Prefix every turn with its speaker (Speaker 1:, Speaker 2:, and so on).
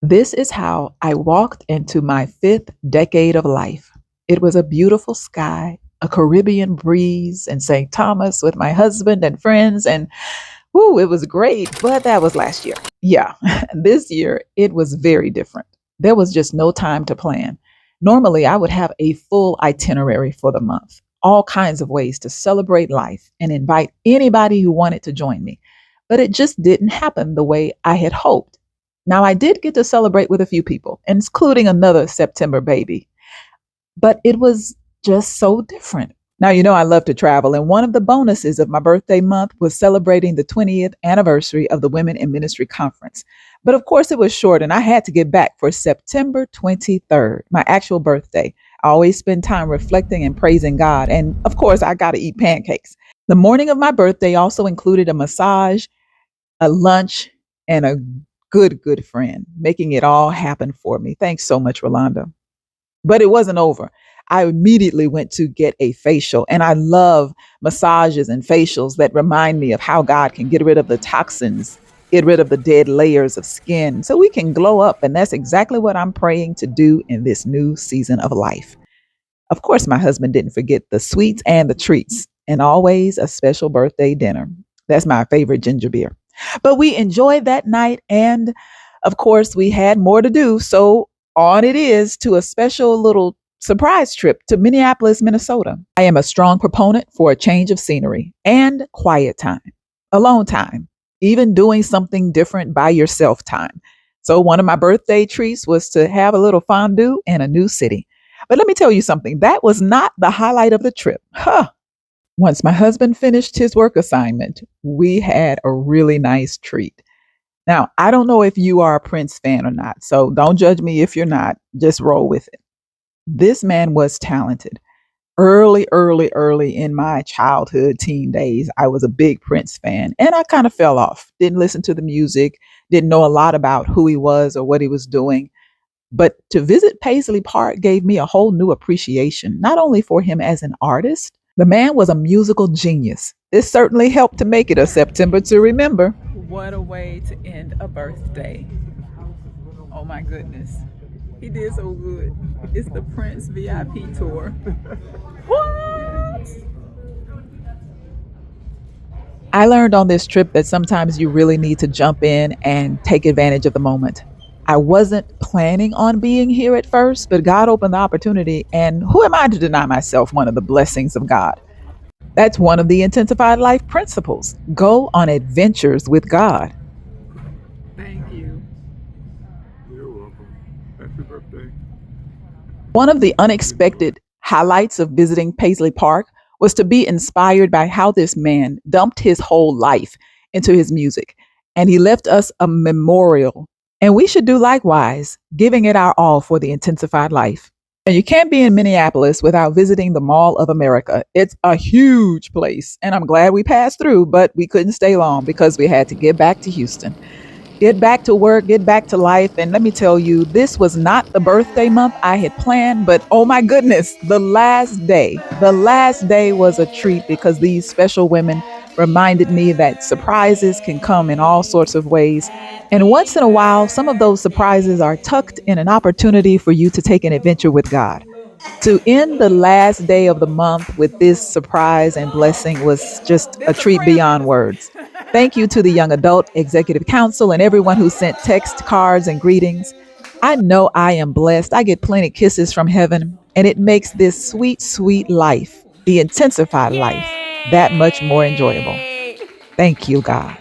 Speaker 1: This is how I walked into my fifth decade of life. It was a beautiful sky, a Caribbean breeze in St. Thomas with my husband and friends, and whoo, it was great. But that was last year. Yeah, this year it was very different. There was just no time to plan. Normally, I would have a full itinerary for the month, all kinds of ways to celebrate life and invite anybody who wanted to join me. But it just didn't happen the way I had hoped. Now, I did get to celebrate with a few people, including another September baby, but it was just so different. Now, I love to travel, and one of the bonuses of my birthday month was celebrating the 20th anniversary of the Women in Ministry Conference. But of course, it was short, and I had to get back for September 23rd, my actual birthday. I always spend time reflecting and praising God, and of course, I got to eat pancakes. The morning of my birthday also included a massage, a lunch, and a good friend, making it all happen for me. Thanks so much, Rolanda. But it wasn't over. I immediately went to get a facial, and I love massages and facials that remind me of how God can get rid of the toxins, get rid of the dead layers of skin so we can glow up. And that's exactly what I'm praying to do in this new season of life. Of course, my husband didn't forget the sweets and the treats, and always a special birthday dinner. That's my favorite ginger beer. But we enjoyed that night, and of course, we had more to do. So on it is to a special little surprise trip to Minneapolis, Minnesota. I am a strong proponent for a change of scenery and quiet time, alone time, even doing something different by yourself time. So one of my birthday treats was to have a little fondue in a new city. But let me tell you something, that was not the highlight of the trip. Once my husband finished his work assignment, we had a really nice treat. Now, I don't know if you are a Prince fan or not, so don't judge me if you're not. Just roll with it. This man was talented. Early in my childhood, teen days, I was a big Prince fan, and I kind of fell off. Didn't listen to the music, didn't know a lot about who he was or what he was doing. But to visit Paisley Park gave me a whole new appreciation, not only for him as an artist, the man was a musical genius. This certainly helped to make it a September to remember. What a way to end a birthday. Oh my goodness. He did so good. It's the Prince VIP tour. What? I learned on this trip that sometimes you really need to jump in and take advantage of the moment. I wasn't planning on being here at first, but God opened the opportunity, and who am I to deny myself one of the blessings of God? That's one of the intensified life principles. Go on adventures with God. Thank you. You're welcome. Happy birthday. One of the unexpected highlights of visiting Paisley Park was to be inspired by how this man dumped his whole life into his music, and he left us a memorial. And we should do likewise, giving it our all for the intensified life. And you can't be in Minneapolis without visiting the Mall of America. It's a huge place, and I'm glad we passed through, but we couldn't stay long because we had to get back to Houston. Get back to work, get back to life. And let me tell you, this was not the birthday month I had planned, but oh my goodness, the last day was a treat because these special women reminded me that surprises can come in all sorts of ways. And once in a while, some of those surprises are tucked in an opportunity for you to take an adventure with God. To end the last day of the month with this surprise and blessing was just a treat beyond words. Thank you to the Young Adult Executive Council and everyone who sent text, cards, and greetings. I know I am blessed. I get plenty kisses from heaven, and it makes this sweet life, the intensified life, that much more enjoyable. Thank you, God.